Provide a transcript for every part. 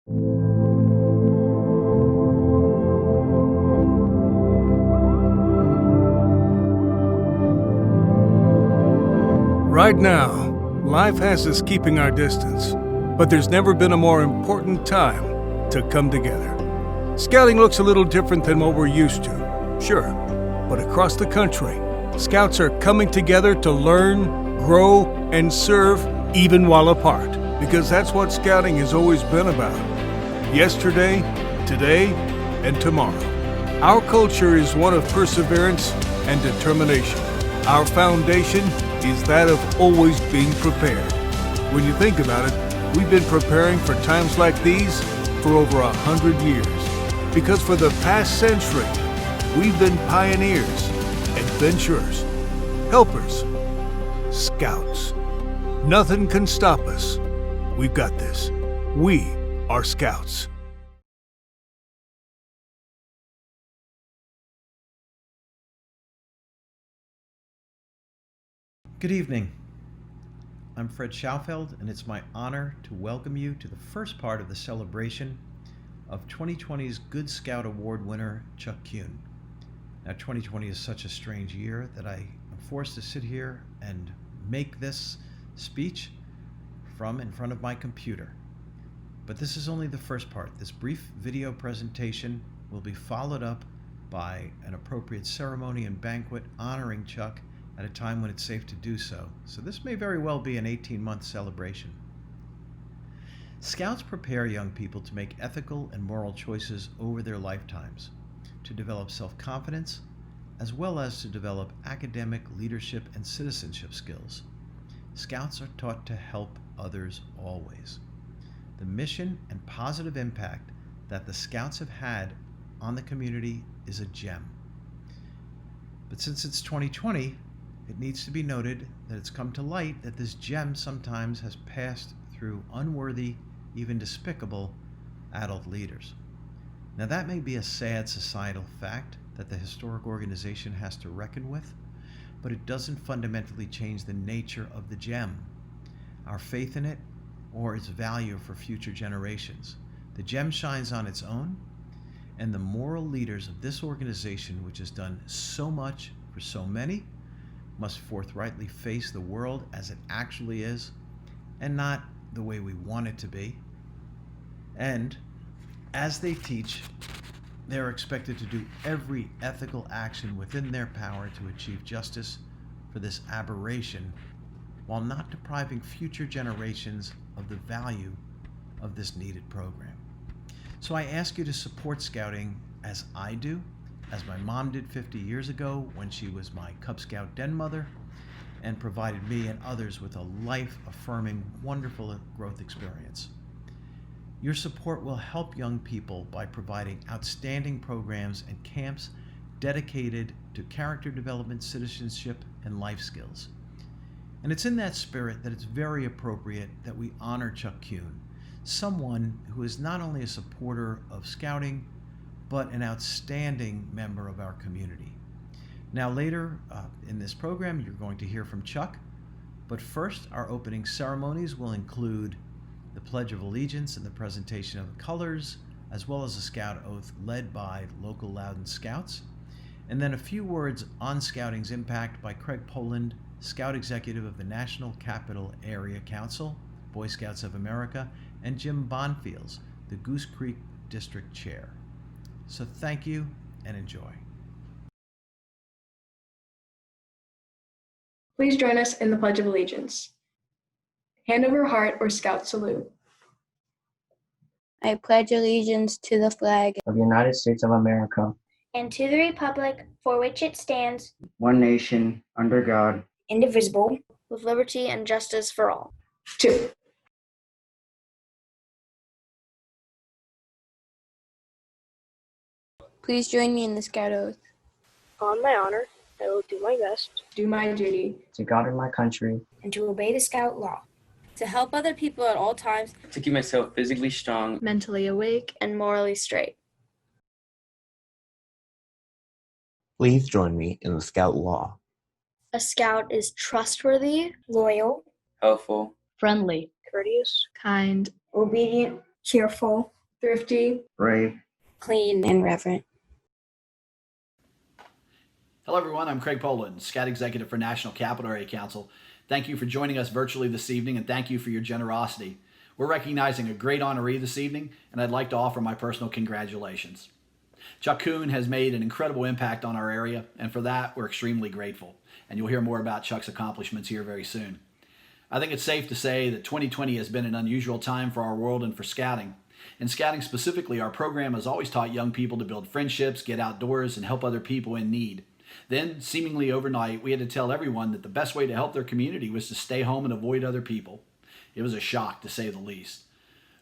Right now, life has us keeping our distance, but there's never been a more important time to come together. Scouting looks a little different than what we're used to, sure, but across the country, Scouts are coming together to learn, grow, and serve even while apart, because that's what Scouting has always been about. Yesterday, today, and tomorrow. Our culture is one of perseverance and determination. Our foundation is that of always being prepared. When you think about it, we've been preparing for times like these for over 100 years. Because for the past century, we've been pioneers, adventurers, helpers, scouts. Nothing can stop us. We've got this. We are Scouts. Good evening. I'm Fred Schaufeld, and it's my honor to welcome you to the first part of the celebration of 2020's Good Scout Award winner, Chuck Kuhn. Now, 2020 is such a strange year that I am forced to sit here and make this speech from in front of my computer. But this is only the first part. This brief video presentation will be followed up by an appropriate ceremony and banquet honoring Chuck at a time when it's safe to do so. So this may very well be an 18-month celebration. Scouts prepare young people to make ethical and moral choices over their lifetimes, to develop self-confidence, as well as to develop academic, leadership, and citizenship skills. Scouts are taught to help others always. The mission and positive impact that the Scouts have had on the community is a gem. But since it's 2020, it needs to be noted that it's come to light that this gem sometimes has passed through unworthy, even despicable, adult leaders. Now, that may be a sad societal fact that the historic organization has to reckon with, but it doesn't fundamentally change the nature of the gem, our faith in it, or its value for future generations. The gem shines on its own, and the moral leaders of this organization, which has done so much for so many, must forthrightly face the world as it actually is, and not the way we want it to be. And as they teach, they're expected to do every ethical action within their power to achieve justice for this aberration, while not depriving future generations of the value of this needed program. So I ask you to support Scouting as I do, as my mom did 50 years ago when she was my Cub Scout den mother and provided me and others with a life-affirming, wonderful growth experience. Your support will help young people by providing outstanding programs and camps dedicated to character development, citizenship, and life skills. And it's in that spirit that it's very appropriate that we honor Chuck Kuhn, someone who is not only a supporter of Scouting, but an outstanding member of our community. Now later in this program, you're going to hear from Chuck, but first our opening ceremonies will include the Pledge of Allegiance and the presentation of the colors, as well as a Scout oath led by local Loudon Scouts, and then a few words on Scouting's impact by Craig Poland, Scout Executive of the National Capital Area Council, Boy Scouts of America, and Jim Bonfields, the Goose Creek District Chair. So thank you and enjoy. Please join us in the Pledge of Allegiance. Hand over heart or Scout salute. I pledge allegiance to the flag of the United States of America and to the republic for which it stands, one nation, under God, indivisible, with liberty and justice for all. 2. Please join me in the Scout oath. On my honor, I will do my best, do my duty, to God and my country, and to obey the Scout law, to help other people at all times, to keep myself physically strong, mentally awake, and morally straight. Please join me in the Scout law. A Scout is trustworthy, loyal, helpful, friendly, courteous, kind, obedient, cheerful, thrifty, brave, clean, and reverent. Hello, everyone. I'm Craig Poland, Scout Executive for National Capital Area Council. Thank you for joining us virtually this evening, and thank you for your generosity. We're recognizing a great honoree this evening, and I'd like to offer my personal congratulations. Chuck Kuhn has made an incredible impact on our area, and for that, we're extremely grateful. And you'll hear more about Chuck's accomplishments here very soon. I think it's safe to say that 2020 has been an unusual time for our world and for scouting. In scouting specifically, our program has always taught young people to build friendships, get outdoors, and help other people in need. Then, seemingly overnight, we had to tell everyone that the best way to help their community was to stay home and avoid other people. It was a shock, to say the least.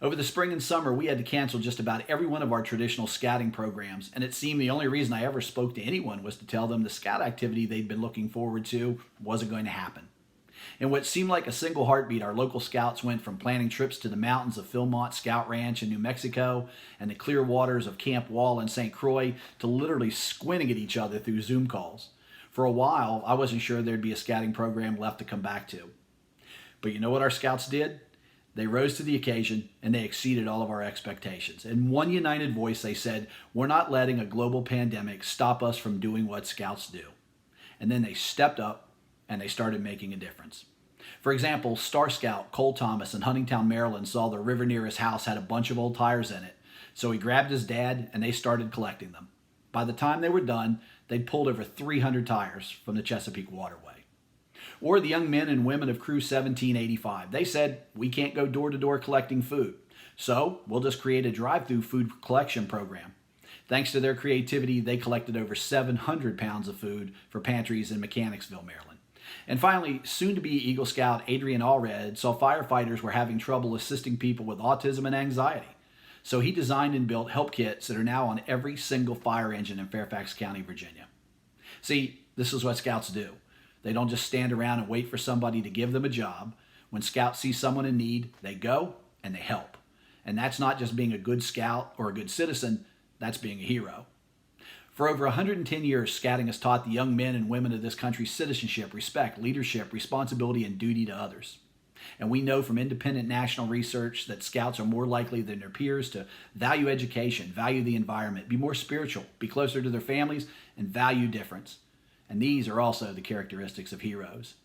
Over the spring and summer, we had to cancel just about every one of our traditional scouting programs, and it seemed the only reason I ever spoke to anyone was to tell them the scout activity they'd been looking forward to wasn't going to happen. In what seemed like a single heartbeat, our local scouts went from planning trips to the mountains of Philmont Scout Ranch in New Mexico and the clear waters of Camp Wall in St. Croix to literally squinting at each other through Zoom calls. For a while, I wasn't sure there'd be a scouting program left to come back to. But you know what our scouts did? They rose to the occasion and they exceeded all of our expectations. In one united voice, they said, "We're not letting a global pandemic stop us from doing what scouts do." And then they stepped up and they started making a difference. For example, Star Scout Cole Thomas in Huntingtown, Maryland saw the river near his house had a bunch of old tires in it. So he grabbed his dad and they started collecting them. By the time they were done, they'd pulled over 300 tires from the Chesapeake Waterway. Or the young men and women of Crew 1785. They said, "We can't go door to door collecting food, so we'll just create a drive-through food collection program." Thanks to their creativity, they collected over 700 pounds of food for pantries in Mechanicsville, Maryland. And finally, soon-to-be Eagle Scout Adrian Allred saw firefighters were having trouble assisting people with autism and anxiety. So he designed and built help kits that are now on every single fire engine in Fairfax County, Virginia. See, this is what scouts do. They don't just stand around and wait for somebody to give them a job. When scouts see someone in need, they go and they help. And that's not just being a good scout or a good citizen, that's being a hero. For over 110 years, scouting has taught the young men and women of this country citizenship, respect, leadership, responsibility, and duty to others. And we know from independent national research that scouts are more likely than their peers to value education, value the environment, be more spiritual, be closer to their families, and value difference. And these are also the characteristics of heroes.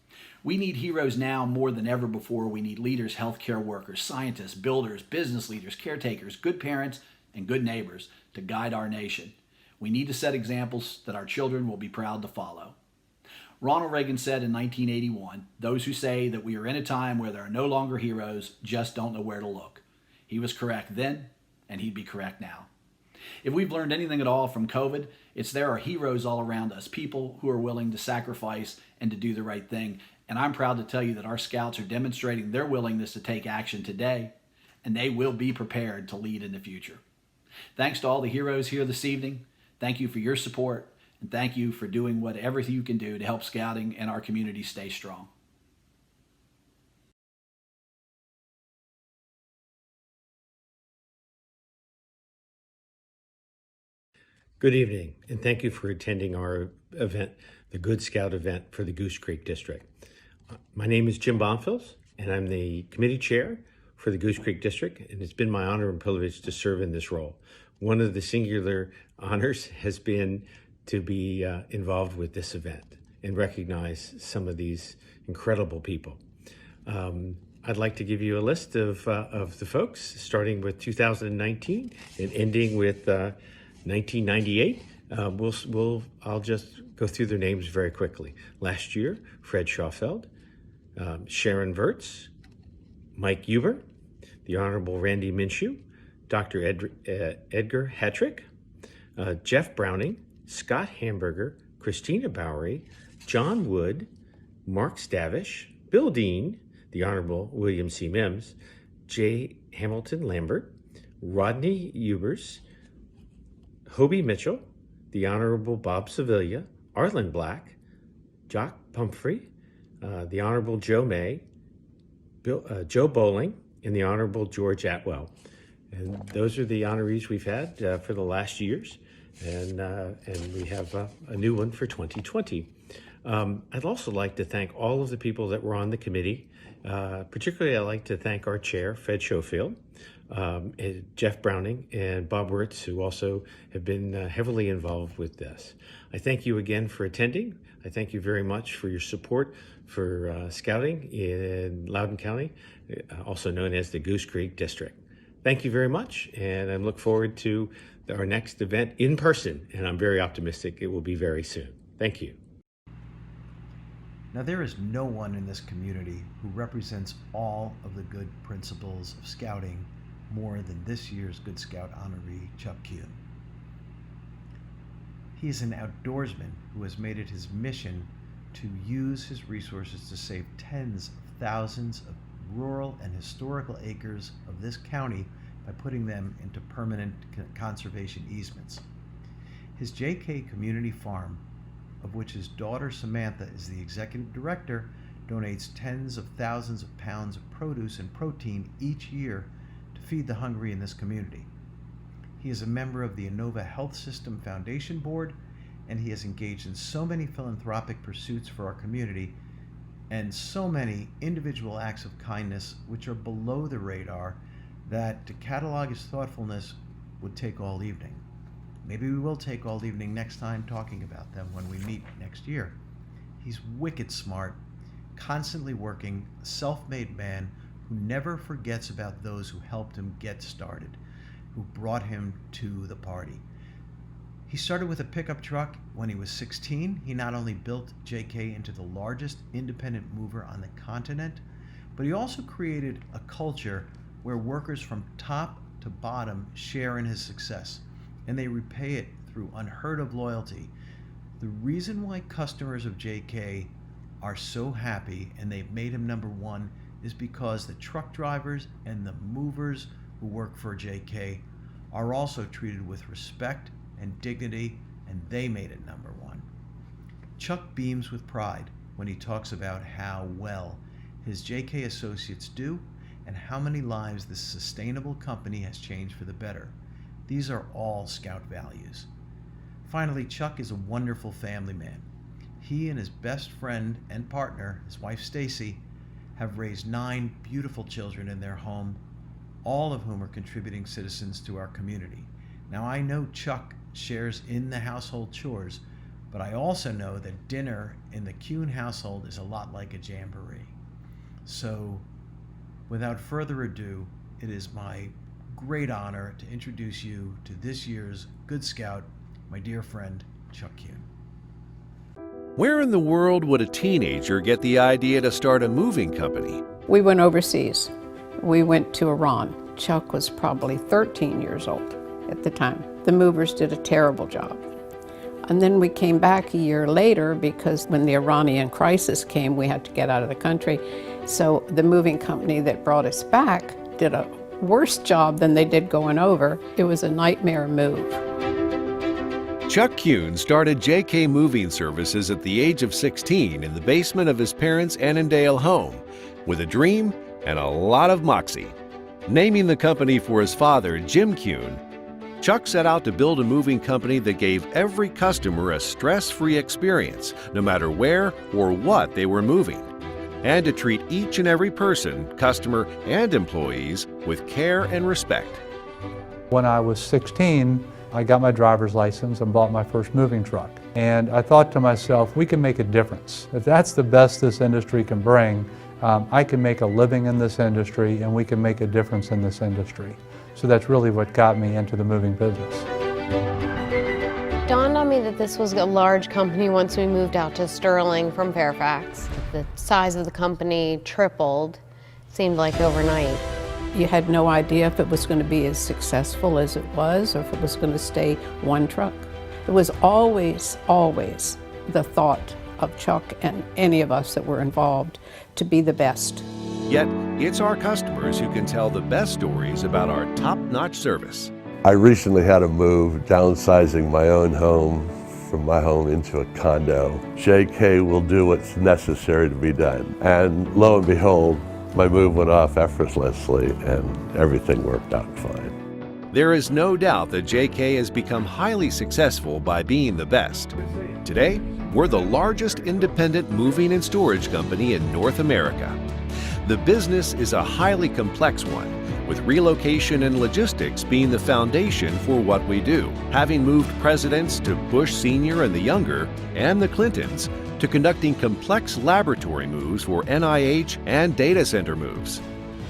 We need heroes now more than ever before. We need leaders, healthcare workers, scientists, builders, business leaders, caretakers, good parents, and good neighbors to guide our nation. We need to set examples that our children will be proud to follow. Ronald Reagan said in 1981, "Those who say that we are in a time where there are no longer heroes just don't know where to look." He was correct then, and he'd be correct now. If we've learned anything at all from COVID, it's there are heroes all around us, people who are willing to sacrifice and to do the right thing. And I'm proud to tell you that our scouts are demonstrating their willingness to take action today, and they will be prepared to lead in the future. Thanks to all the heroes here this evening. Thank you for your support, and thank you for doing whatever you can do to help scouting and our community stay strong. Good evening, and thank you for attending our event, the Good Scout event for the Goose Creek District. My name is Jim Bonfils, and I'm the committee chair for the Goose Creek District, and it's been my honor and privilege to serve in this role. One of the singular honors has been to be involved with this event and recognize some of these incredible people. I'd like to give you a list of the folks, starting with 2019 and ending with 1998. I'll just go through their names very quickly. Last year, Fred Schauffeld, Sharon Vertz, Mike Huber, the Honorable Randy Minshew, Dr. Edgar Hattrick, Jeff Browning, Scott Hamburger, Christina Bowery, John Wood, Mark Stavish, Bill Dean, the Honorable William C. Mims, J. Hamilton Lambert, Rodney Hubers, Hobie Mitchell, the Honorable Bob Sevilla, Arlen Black, Jock Pumphrey, the Honorable Joe May, Joe Bowling, and the Honorable George Atwell. And those are the honorees we've had for the last years, and we have a new one for 2020. I'd also like to thank all of the people that were on the committee. Particularly, I'd like to thank our chair, Fred Schofield, Jeff Browning, and Bob Wirtz, who also have been heavily involved with this. I thank you again for attending. I thank you very much for your support for scouting in Loudoun County, also known as the Goose Creek District. Thank you very much, and I look forward to our next event in person, and I'm very optimistic it will be very soon. Thank you. Now, there is no one in this community who represents all of the good principles of scouting more than this year's Good Scout honoree, Chuck Kuhn. He is an outdoorsman who has made it his mission to use his resources to save tens of thousands of rural and historical acres of this county by putting them into permanent conservation easements. His JK Community Farm, of which his daughter Samantha is the executive director, donates tens of thousands of pounds of produce and protein each year to feed the hungry in this community. He is a member of the Inova Health System Foundation Board, and he has engaged in so many philanthropic pursuits for our community and so many individual acts of kindness which are below the radar that to catalog his thoughtfulness would take all evening. Maybe we will take all evening next time talking about them when we meet next year. He's wicked smart, constantly working, a self-made man who never forgets about those who helped him get started, who brought him to the party. He started with a pickup truck when he was 16. He not only built JK into the largest independent mover on the continent, but he also created a culture where workers from top to bottom share in his success, and they repay it through unheard of loyalty. The reason why customers of JK are so happy and they've made him number one is because the truck drivers and the movers who work for JK are also treated with respect and dignity, and they made it number one. Chuck beams with pride when he talks about how well his JK associates do and how many lives this sustainable company has changed for the better. These are all Scout values. Finally, Chuck is a wonderful family man. He and his best friend and partner, his wife Stacy, have raised 9 beautiful children in their home, all of whom are contributing citizens to our community. Now, I know Chuck shares in the household chores, but I also know that dinner in the Kuhn household is a lot like a jamboree. So, without further ado, it is my great honor to introduce you to this year's Good Scout, my dear friend, Chuck Kuhn. Where in the world would a teenager get the idea to start a moving company? We went overseas. We went to Iran. Chuck was probably 13 years old at the time. The movers did a terrible job. And then we came back a year later because when the Iranian crisis came, we had to get out of the country. So the moving company that brought us back did a worse job than they did going over. It was a nightmare move. Chuck Kuhn started JK Moving Services at the age of 16 in the basement of his parents' Annandale home with a dream and a lot of moxie. Naming the company for his father, Jim Kuhn, Chuck set out to build a moving company that gave every customer a stress-free experience, no matter where or what they were moving, and to treat each and every person, customer and employees, with care and respect. When I was 16, I got my driver's license and bought my first moving truck. And I thought to myself, we can make a difference. If that's the best this industry can bring, I can make a living in this industry and we can make a difference in this industry. So that's really what got me into the moving business. It dawned on me that this was a large company once we moved out to Sterling from Fairfax. The size of the company tripled, seemed like overnight. You had no idea if it was going to be as successful as it was or if it was going to stay one truck. It was always, always the thought of Chuck and any of us that were involved to be the best. Yet, it's our customers who can tell the best stories about our top-notch service. I recently had to move, downsizing my own home from my home into a condo. JK will do what's necessary to be done. And lo and behold, my move went off effortlessly and everything worked out fine. There is no doubt that JK has become highly successful by being the best. Today, we're the largest independent moving and storage company in North America. The business is a highly complex one, with relocation and logistics being the foundation for what we do, having moved presidents to Bush Sr. and the younger, and the Clintons, to conducting complex laboratory moves for NIH and data center moves.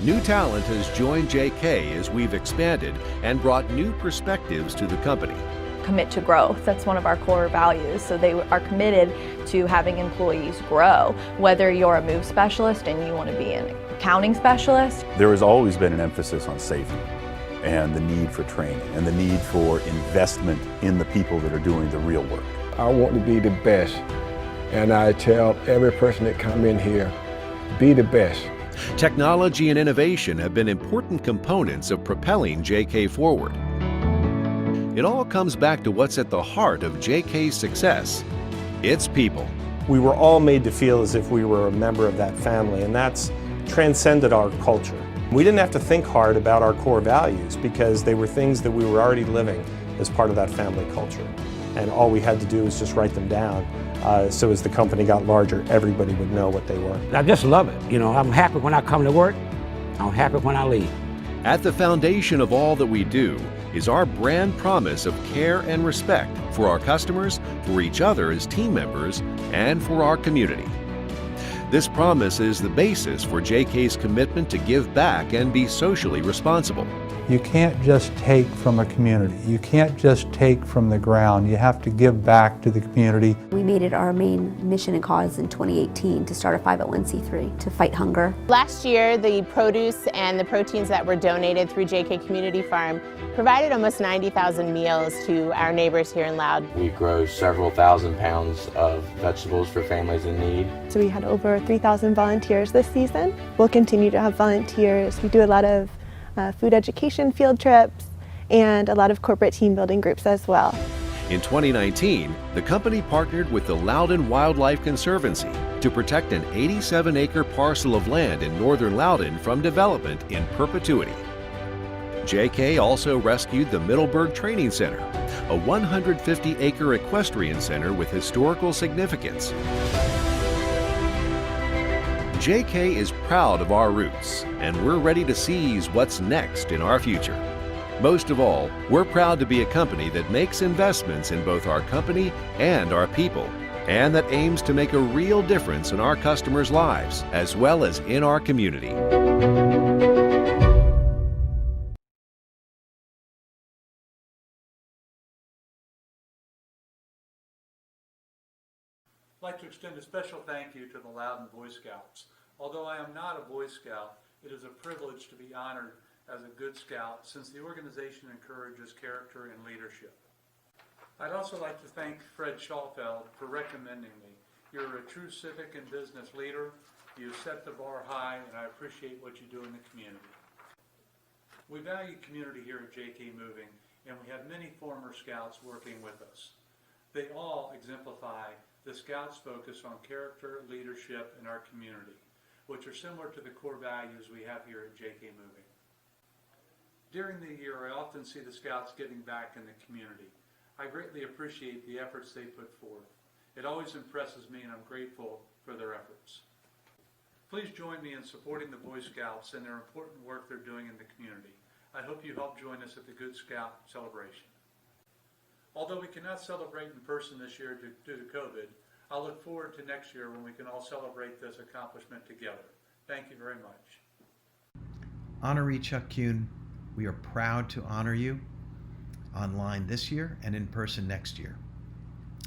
New talent has joined JK as we've expanded and brought new perspectives to the company. Commit to growth. That's one of our core values. So they are committed to having employees grow. Whether you're a move specialist and you want to be an accounting specialist. There has always been an emphasis on safety and the need for training and the need for investment in the people that are doing the real work. I want to be the best, and I tell every person that come in here, be the best. Technology and innovation have been important components of propelling JK forward. It all comes back to what's at the heart of JK's success. It's people. We were all made to feel as if we were a member of that family, and that's transcended our culture. We didn't have to think hard about our core values because they were things that we were already living as part of that family culture. And all we had to do was just write them down. So as the company got larger, everybody would know what they were. I just love it. You know, I'm happy when I come to work. I'm happy when I leave. At the foundation of all that we do is our brand promise of care and respect for our customers, for each other as team members, and for our community. This promise is the basis for JK's commitment to give back and be socially responsible. You can't just take from a community. You can't just take from the ground. You have to give back to the community. We made it our main mission and cause in 2018 to start a 501c3 to fight hunger. Last year, the produce and the proteins that were donated through JK Community Farm provided almost 90,000 meals to our neighbors here in Loud. We grow several thousand pounds of vegetables for families in need. So we had over 3,000 volunteers this season. We'll continue to have volunteers. We do a lot of food education field trips and a lot of corporate team building groups as well. In 2019, the company partnered with the Loudoun Wildlife Conservancy to protect an 87-acre parcel of land in northern Loudoun from development in perpetuity. JK also rescued the Middleburg Training Center, a 150-acre equestrian center with historical significance. JK is proud of our roots, and we're ready to seize what's next in our future. Most of all, we're proud to be a company that makes investments in both our company and our people, and that aims to make a real difference in our customers' lives, as well as in our community. I'd like to extend a special thank you to the Loudoun Boy Scouts. Although I am not a Boy Scout, it is a privilege to be honored as a Good Scout since the organization encourages character and leadership. I'd also like to thank Fred Schallfeld for recommending me. You're a true civic and business leader. You set the bar high, and I appreciate what you do in the community. We value community here at JK Moving, and we have many former Scouts working with us. They all exemplify the Scouts' focus on character, leadership, and our community, which are similar to the core values we have here at JK Moving. During the year, I often see the Scouts giving back in the community. I greatly appreciate the efforts they put forth. It always impresses me, and I'm grateful for their efforts. Please join me in supporting the Boy Scouts and their important work they're doing in the community. I hope you help join us at the Good Scout celebration. Although we cannot celebrate in person this year due to COVID, I look forward to next year when we can all celebrate this accomplishment together. Thank you very much. Honoree Chuck Kuhn, we are proud to honor you online this year and in person next year.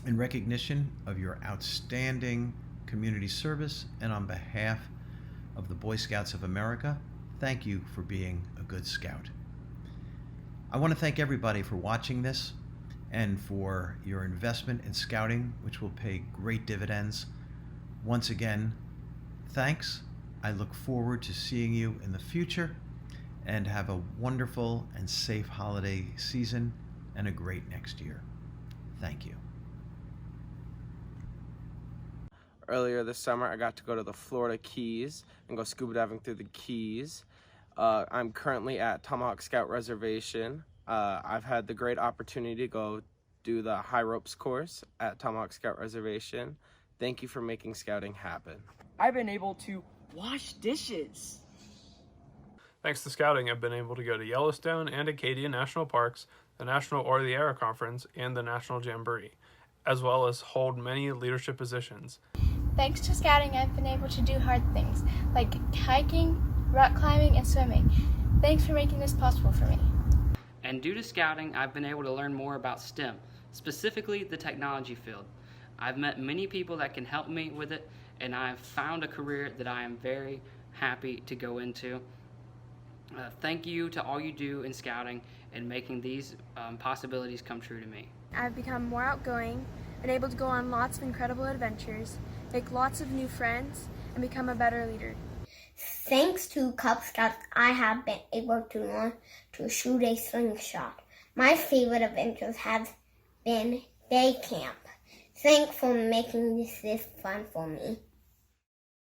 In recognition of your outstanding community service and on behalf of the Boy Scouts of America, thank you for being a good Scout. I want to thank everybody for watching this and for your investment in Scouting, which will pay great dividends. Once again, thanks. I look forward to seeing you in the future, and have a wonderful and safe holiday season and a great next year. Thank you. Earlier this summer, I got to go to the Florida Keys and go scuba diving through the Keys. I'm currently at Tomahawk Scout Reservation. I've had the great opportunity to go do the high ropes course at Tomahawk Scout Reservation. Thank you for making scouting happen. I've been able to wash dishes. Thanks to scouting, I've been able to go to Yellowstone and Acadia National Parks, the National Or-the-Era Conference, and the National Jamboree, as well as hold many leadership positions. Thanks to scouting, I've been able to do hard things, like hiking, rock climbing, and swimming. Thanks for making this possible for me. And due to scouting, I've been able to learn more about STEM, specifically the technology field. I've met many people that can help me with it, and I've found a career that I am very happy to go into. Thank you to all you do in scouting and making these possibilities come true to me. I've become more outgoing, been able to go on lots of incredible adventures, make lots of new friends, and become a better leader. Thanks to Cub Scouts, I have been able to learn to shoot a slingshot. My favorite adventures have been day camp. Thanks for making this fun for me.